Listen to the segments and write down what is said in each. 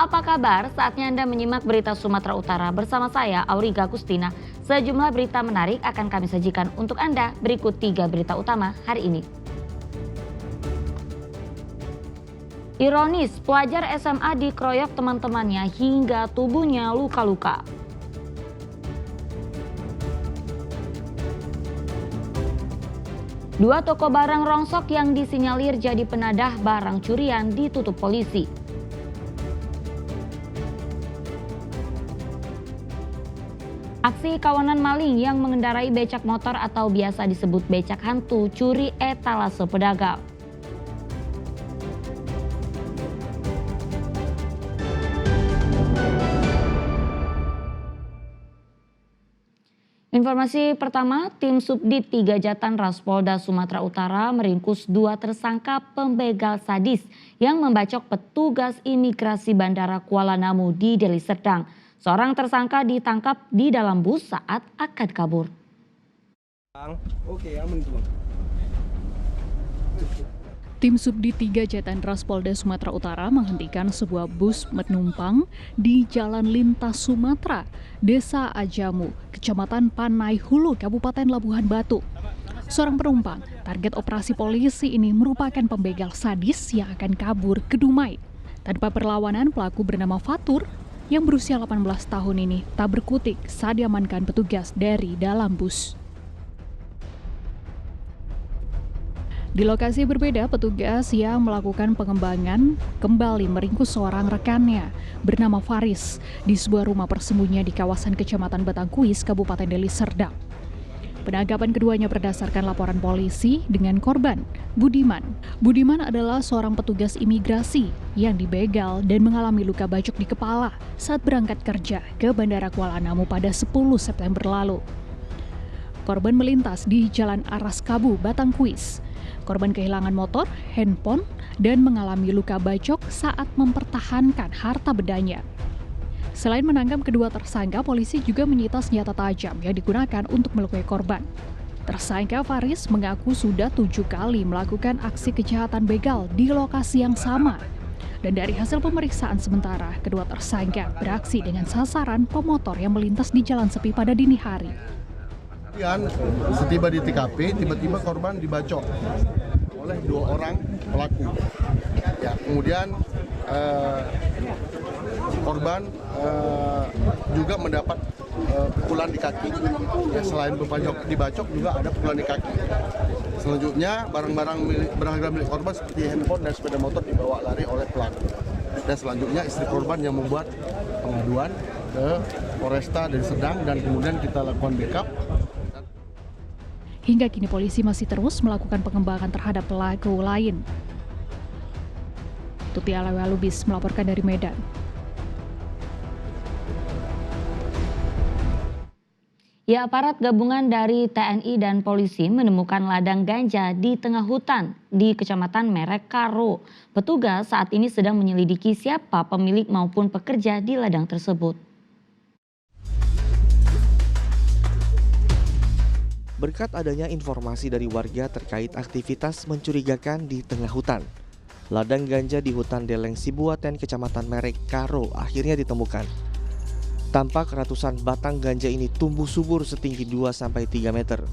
Apa kabar? Saatnya Anda menyimak berita Sumatera Utara bersama saya, Auriga Gustina. Sejumlah berita menarik akan kami sajikan untuk Anda. Berikut 3 berita utama hari ini. Ironis, pelajar SMA dikeroyok teman-temannya hingga tubuhnya luka-luka. Dua toko barang rongsok yang disinyalir jadi penadah barang curian ditutup polisi. Aksi kawanan maling yang mengendarai becak motor atau biasa disebut becak hantu curi etalase pedagang. Informasi pertama, tim Subdit 3 Jatanras Polda Sumatera Utara meringkus 2 tersangka pembegal sadis yang membacok petugas imigrasi Bandara Kuala Namu di Deli Serdang. Seorang tersangka ditangkap di dalam bus saat akan kabur. Oke, aman tuh. Tim Subdit 3 Jatanras Polda Sumatera Utara menghentikan sebuah bus penumpang di Jalan Lintas Sumatera, Desa Ajamu, Kecamatan Panai Hulu, Kabupaten Labuhan Batu. Seorang penumpang, target operasi polisi ini merupakan pembegal sadis yang akan kabur ke Dumai. Tanpa perlawanan, pelaku bernama Fatur yang berusia 18 tahun ini tak berkutik saat diamankan petugas dari dalam bus. Di lokasi berbeda, petugas yang melakukan pengembangan kembali meringkus seorang rekannya bernama Faris di sebuah rumah persembunyian di kawasan Kecamatan Batangkuis, Kabupaten Deli Serdang. Penangkapan keduanya berdasarkan laporan polisi dengan korban, Budiman. Budiman adalah seorang petugas imigrasi yang dibegal dan mengalami luka bacok di kepala saat berangkat kerja ke Bandara Kuala Namu pada 10 September lalu. Korban melintas di Jalan Aras Kabu, Batangkuis. Korban kehilangan motor, handphone, dan mengalami luka bacok saat mempertahankan harta bendanya. Selain menangkap kedua tersangka, polisi juga menyita senjata tajam yang digunakan untuk melukai korban. Tersangka Faris mengaku sudah 7 kali melakukan aksi kejahatan begal di lokasi yang sama. Dan dari hasil pemeriksaan sementara, kedua tersangka beraksi dengan sasaran pemotor yang melintas di jalan sepi pada dini hari. Kemudian setiba di TKP, tiba-tiba korban dibacok oleh 2 orang pelaku. Ya, kemudian korban juga mendapat pukulan di kaki. Ya, selain dibacok juga ada pukulan di kaki. Selanjutnya barang-barang berharga milik korban seperti handphone dan sepeda motor dibawa lari oleh pelaku. Dan selanjutnya istri korban yang membuat pengaduan ke Polresta Deli Serdang dan kemudian kita lakukan backup. Hingga kini polisi masih terus melakukan pengembangan terhadap pelaku lain. Tuti Alawi Lubis melaporkan dari Medan. Ya, aparat gabungan dari TNI dan polisi menemukan ladang ganja di tengah hutan di Kecamatan Merek Karo. Petugas saat ini sedang menyelidiki siapa pemilik maupun pekerja di ladang tersebut. Berkat adanya informasi dari warga terkait aktivitas mencurigakan di tengah hutan, ladang ganja di hutan Deleng Sibuaten, Kecamatan Merek Karo akhirnya ditemukan. Tampak ratusan batang ganja ini tumbuh subur setinggi 2-3 meter.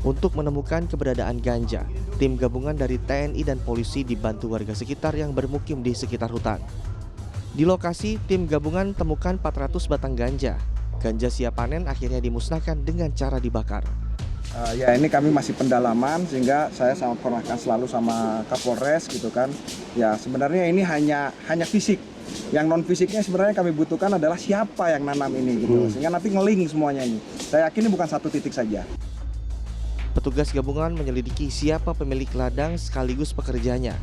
Untuk menemukan keberadaan ganja, tim gabungan dari TNI dan polisi dibantu warga sekitar yang bermukim di sekitar hutan. Di lokasi, tim gabungan temukan 400 batang ganja. Ganja siap panen akhirnya dimusnahkan dengan cara dibakar. Ya ini kami masih pendalaman sehingga saya sangat koordinasikan selalu sama Kapolres gitu kan. Ya sebenarnya ini hanya fisik. Yang non fisiknya sebenarnya kami butuhkan adalah siapa yang nanam ini gitu. Sehingga nanti ngeling semuanya ini. Saya yakin ini bukan satu titik saja. Petugas gabungan menyelidiki siapa pemilik ladang sekaligus pekerjanya.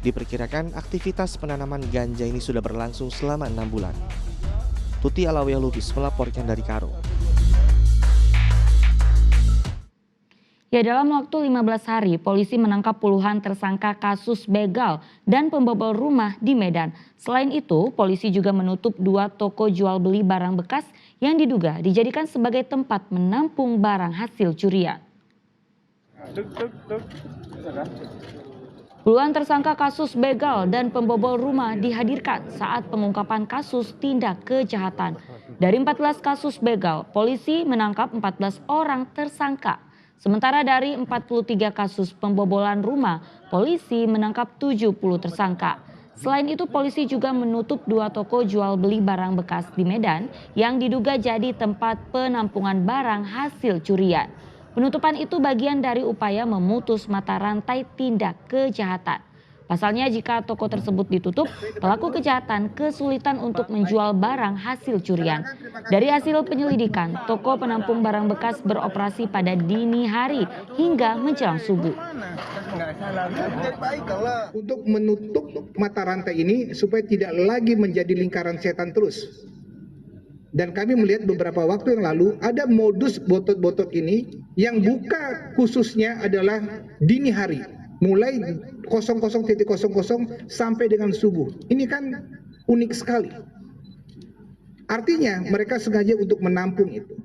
Diperkirakan aktivitas penanaman ganja ini sudah berlangsung selama 6 bulan. Tuti Alawi Lubis melaporkan dari Karo. Ya, dalam waktu 15 hari, polisi menangkap puluhan tersangka kasus begal dan pembobol rumah di Medan. Selain itu, polisi juga menutup 2 toko jual beli barang bekas yang diduga dijadikan sebagai tempat menampung barang hasil curian. Puluhan tersangka kasus begal dan pembobol rumah dihadirkan saat pengungkapan kasus tindak kejahatan. Dari 14 kasus begal, polisi menangkap 14 orang tersangka. Sementara dari 43 kasus pembobolan rumah, polisi menangkap 70 tersangka. Selain itu, polisi juga menutup 2 toko jual beli barang bekas di Medan yang diduga jadi tempat penampungan barang hasil curian. Penutupan itu bagian dari upaya memutus mata rantai tindak kejahatan. Pasalnya jika toko tersebut ditutup, pelaku kejahatan kesulitan untuk menjual barang hasil curian. Dari hasil penyelidikan, toko penampung barang bekas beroperasi pada dini hari hingga menjelang subuh. Untuk menutup mata rantai ini supaya tidak lagi menjadi lingkaran setan terus. Dan kami melihat beberapa waktu yang lalu ada modus botot-botot ini yang buka khususnya adalah dini hari. Mulai 00.00 sampai dengan subuh. Ini kan unik sekali. Artinya mereka sengaja untuk menampung itu.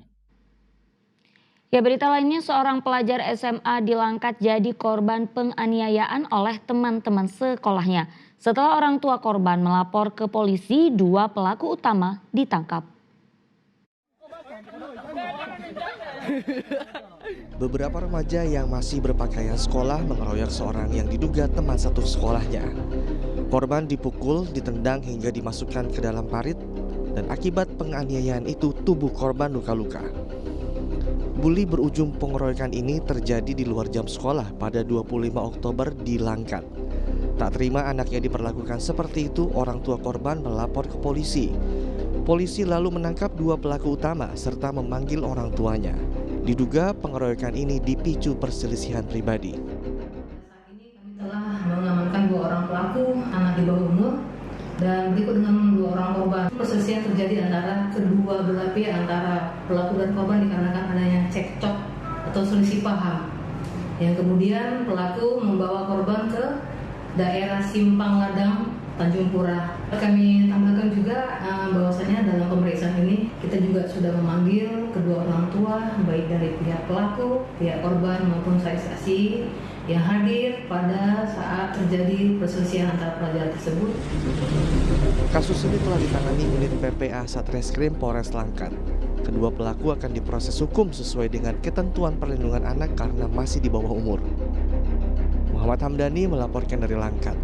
Ya, berita lainnya, seorang pelajar SMA di Langkat jadi korban penganiayaan oleh teman-teman sekolahnya. Setelah orang tua korban melapor ke polisi, 2 pelaku utama ditangkap. Beberapa remaja yang masih berpakaian sekolah mengeroyok seorang yang diduga teman satu sekolahnya. Korban dipukul, ditendang hingga dimasukkan ke dalam parit, dan akibat penganiayaan itu tubuh korban luka-luka. Bully berujung pengeroyokan ini terjadi di luar jam sekolah pada 25 Oktober di Langkat. Tak terima anaknya diperlakukan seperti itu, orang tua korban melapor ke polisi. Polisi lalu menangkap 2 pelaku utama serta memanggil orang tuanya. Diduga pengeroyokan ini dipicu perselisihan pribadi. Saat ini kami telah mengamankan 2 orang pelaku, anak di bawah umur, dan berikut dengan 2 orang korban. Perselisihan terjadi antara kedua belah pihak, antara pelaku dan korban dikarenakan adanya cekcok atau selisih paham. Yang kemudian pelaku membawa korban ke daerah Simpang Ladang, Tanjung Pura. Kami tambahkan juga bahwasanya dalam pemeriksaan ini kita juga sudah memanggil kedua orang tua, baik dari pihak pelaku, pihak korban maupun saksi yang hadir pada saat terjadi perselisihan antara pelajar tersebut. Kasus ini telah ditangani unit PPA Satreskrim Polres Langkat. Kedua pelaku akan diproses hukum sesuai dengan ketentuan perlindungan anak karena masih di bawah umur. Muhammad Hamdani melaporkan dari Langkat.